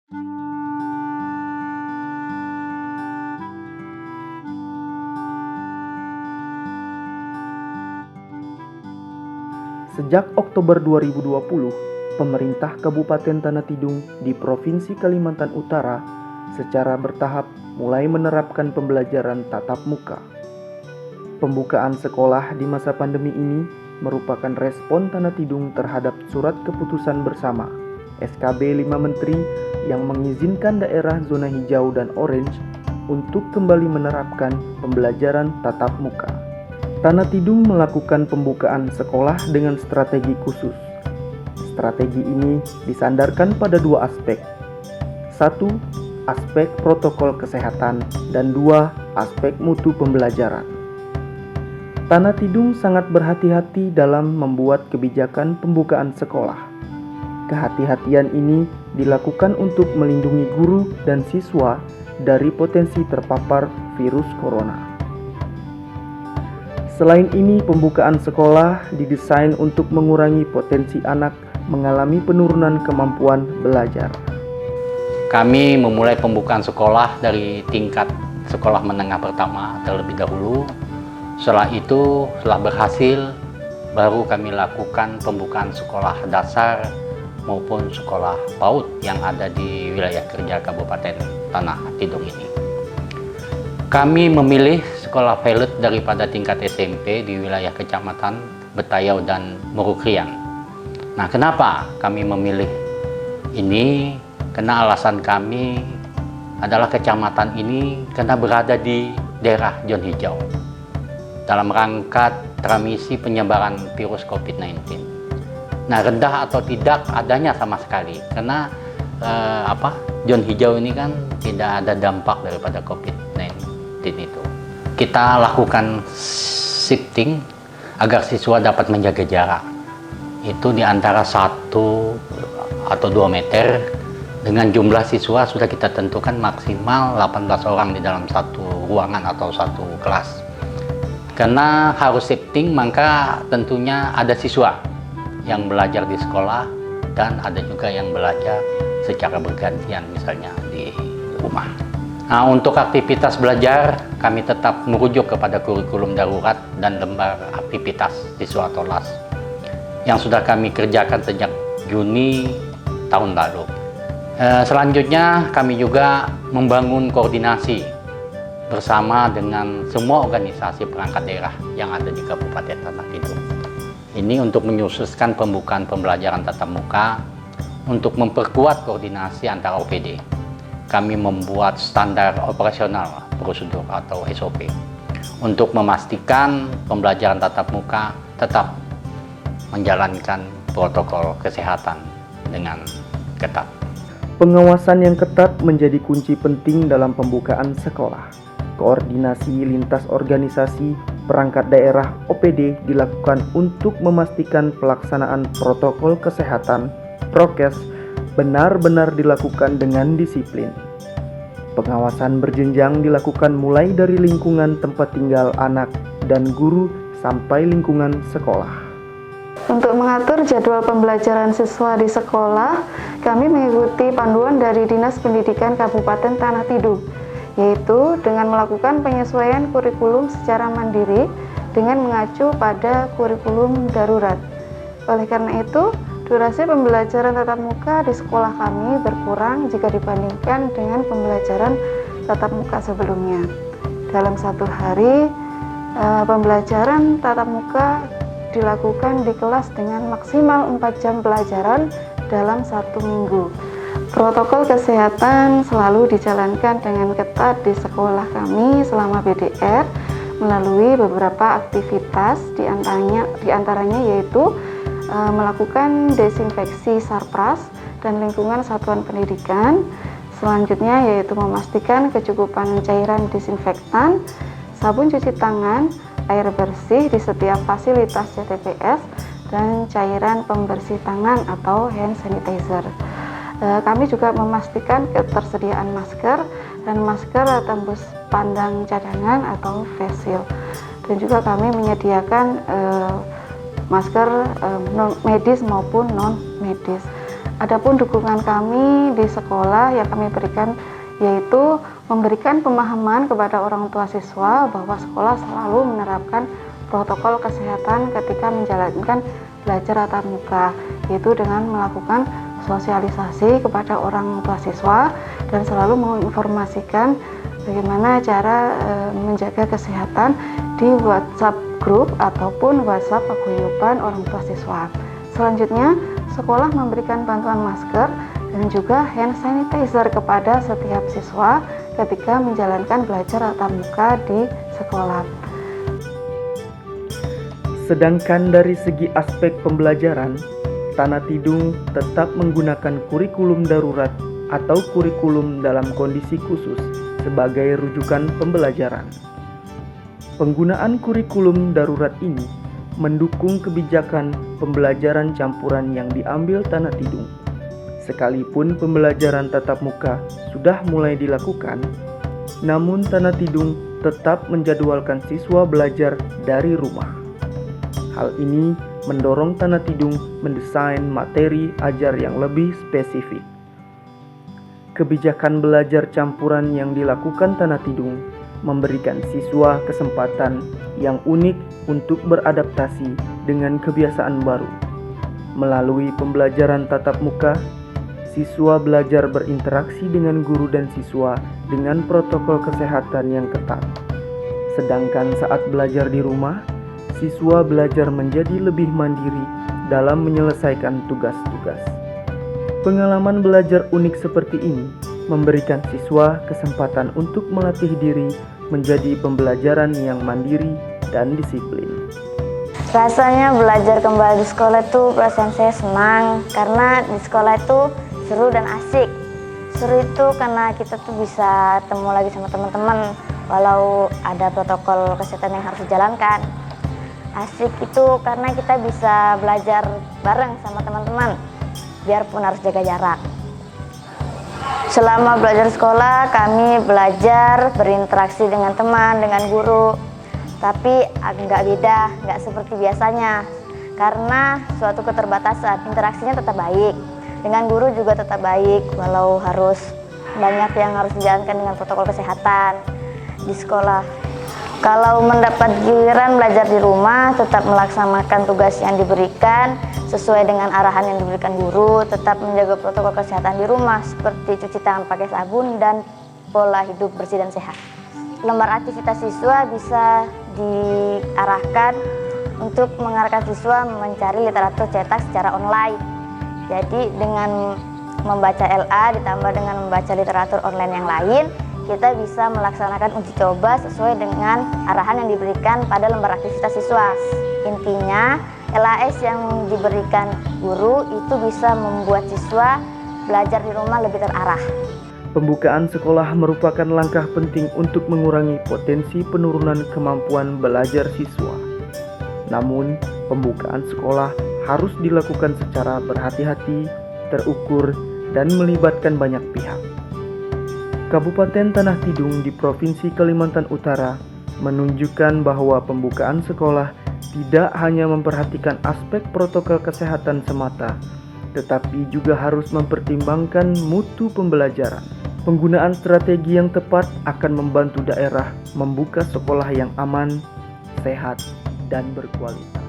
Sejak Oktober 2020, pemerintah Kabupaten Tanah Tidung di Provinsi Kalimantan Utara secara bertahap mulai menerapkan pembelajaran tatap muka. Pembukaan sekolah di masa pandemi ini merupakan respon Tanah Tidung terhadap surat keputusan bersama SKB 5 Menteri yang mengizinkan daerah zona hijau dan orange untuk kembali menerapkan pembelajaran tatap muka. Tanah Tidung melakukan pembukaan sekolah dengan strategi khusus. Strategi ini disandarkan pada dua aspek. Satu, aspek protokol kesehatan, dan dua, aspek mutu pembelajaran. Tanah Tidung sangat berhati-hati dalam membuat kebijakan pembukaan sekolah. Kehati-hatian ini dilakukan untuk melindungi guru dan siswa dari potensi terpapar virus corona. Selain ini, pembukaan sekolah didesain untuk mengurangi potensi anak mengalami penurunan kemampuan belajar. Kami memulai pembukaan sekolah dari tingkat sekolah menengah pertama terlebih dahulu. Setelah itu, setelah berhasil, baru kami lakukan pembukaan sekolah dasar maupun sekolah PAUD yang ada di wilayah kerja Kabupaten Tanah Tidung ini. Kami memilih sekolah pilot daripada tingkat SMP di wilayah Kecamatan Betayau dan Murukrian. Nah, kenapa kami memilih ini? Karena alasan kami adalah kecamatan ini karena berada di daerah zona hijau dalam rangka transmisi penyebaran virus COVID-19. Nah, rendah atau tidak adanya sama sekali karena zona hijau ini kan tidak ada dampak daripada COVID-19 itu. Kita lakukan shifting agar siswa dapat menjaga jarak. Itu di antara 1 atau 2 meter. Dengan jumlah siswa sudah kita tentukan maksimal 18 orang di dalam satu ruangan atau satu kelas. Karena harus shifting, maka tentunya ada siswa yang belajar di sekolah dan ada juga yang belajar secara bergantian misalnya di rumah. Nah, untuk aktivitas belajar, kami tetap merujuk kepada kurikulum darurat dan lembar aktivitas siswa atau LAS yang sudah kami kerjakan sejak Juni tahun lalu. Selanjutnya, kami juga membangun koordinasi bersama dengan semua organisasi perangkat daerah yang ada di Kabupaten Tanah Tidung. Ini untuk menyususkan pembukaan pembelajaran tatap muka untuk memperkuat koordinasi antara OPD. Kami membuat standar operasional prosedur atau SOP untuk memastikan pembelajaran tatap muka tetap menjalankan protokol kesehatan dengan ketat. Pengawasan yang ketat menjadi kunci penting dalam pembukaan sekolah. Koordinasi lintas organisasi perangkat daerah OPD dilakukan untuk memastikan pelaksanaan protokol kesehatan prokes benar-benar dilakukan dengan disiplin. Pengawasan berjenjang dilakukan mulai dari lingkungan tempat tinggal anak dan guru sampai lingkungan sekolah. Untuk mengatur jadwal pembelajaran siswa di sekolah, kami mengikuti panduan dari Dinas Pendidikan Kabupaten Tanah Tidung, yaitu dengan melakukan penyesuaian kurikulum secara mandiri dengan mengacu pada kurikulum darurat. Oleh karena itu, durasi pembelajaran tatap muka di sekolah kami berkurang jika dibandingkan dengan pembelajaran tatap muka sebelumnya. Dalam satu hari, pembelajaran tatap muka dilakukan di kelas dengan maksimal 4 jam pelajaran dalam 1 minggu. Protokol kesehatan selalu dijalankan dengan ketat di sekolah kami selama PDR melalui beberapa aktivitas, diantaranya yaitu melakukan desinfeksi sarpras dan lingkungan satuan pendidikan. Selanjutnya yaitu memastikan kecukupan cairan disinfektan, sabun cuci tangan, air bersih di setiap fasilitas CTPS, dan cairan pembersih tangan atau hand sanitizer. Kami juga memastikan ketersediaan masker dan masker tembus pandang cadangan atau face shield. Dan juga kami menyediakan masker medis maupun non medis. Adapun dukungan kami di sekolah yang kami berikan yaitu memberikan pemahaman kepada orang tua siswa bahwa sekolah selalu menerapkan protokol kesehatan ketika menjalankan belajar tatap muka, yaitu dengan melakukan sosialisasi kepada orang tua siswa dan selalu menginformasikan bagaimana cara menjaga kesehatan di WhatsApp grup ataupun WhatsApp paguyuban orang tua siswa. Selanjutnya, sekolah memberikan bantuan masker dan juga hand sanitizer kepada setiap siswa ketika menjalankan belajar tatap muka di sekolah. Sedangkan dari segi aspek pembelajaran, Tanah Tidung tetap menggunakan kurikulum darurat atau kurikulum dalam kondisi khusus sebagai rujukan pembelajaran. Penggunaan kurikulum darurat ini mendukung kebijakan pembelajaran campuran yang diambil Tanah Tidung. Sekalipun pembelajaran tatap muka sudah mulai dilakukan, namun Tanah Tidung tetap menjadwalkan siswa belajar dari rumah. Hal ini mendorong Tanah Tidung mendesain materi ajar yang lebih spesifik. Kebijakan belajar campuran yang dilakukan Tanah Tidung memberikan siswa kesempatan yang unik untuk beradaptasi dengan kebiasaan baru. Melalui pembelajaran tatap muka, siswa belajar berinteraksi dengan guru dan siswa dengan protokol kesehatan yang ketat. Sedangkan saat belajar di rumah, siswa belajar menjadi lebih mandiri dalam menyelesaikan tugas-tugas. Pengalaman belajar unik seperti ini memberikan siswa kesempatan untuk melatih diri menjadi pembelajaran yang mandiri dan disiplin. Rasanya belajar kembali di sekolah itu perasaan saya senang karena di sekolah itu seru dan asik. Seru itu karena kita tuh bisa ketemu lagi sama teman-teman walau ada protokol kesehatan yang harus dijalankan. Asik itu karena kita bisa belajar bareng sama teman-teman, biarpun harus jaga jarak. Selama belajar sekolah, kami belajar berinteraksi dengan teman, dengan guru. Tapi nggak beda, nggak seperti biasanya. Karena suatu keterbatasan, interaksinya tetap baik. Dengan guru juga tetap baik, walau harus banyak yang harus dijalankan dengan protokol kesehatan di sekolah. Kalau mendapat giliran belajar di rumah, tetap melaksanakan tugas yang diberikan sesuai dengan arahan yang diberikan guru, tetap menjaga protokol kesehatan di rumah seperti cuci tangan pakai sabun dan pola hidup bersih dan sehat. Lembar aktivitas siswa bisa diarahkan untuk mengarahkan siswa mencari literatur cetak secara online. Jadi dengan membaca LA ditambah dengan membaca literatur online yang lain, kita bisa melaksanakan uji coba sesuai dengan arahan yang diberikan pada lembar aktivitas siswa. Intinya, LAS yang diberikan guru itu bisa membuat siswa belajar di rumah lebih terarah. Pembukaan sekolah merupakan langkah penting untuk mengurangi potensi penurunan kemampuan belajar siswa. Namun, pembukaan sekolah harus dilakukan secara berhati-hati, terukur, dan melibatkan banyak pihak. Kabupaten Tanah Tidung di Provinsi Kalimantan Utara menunjukkan bahwa pembukaan sekolah tidak hanya memperhatikan aspek protokol kesehatan semata, tetapi juga harus mempertimbangkan mutu pembelajaran. Penggunaan strategi yang tepat akan membantu daerah membuka sekolah yang aman, sehat, dan berkualitas.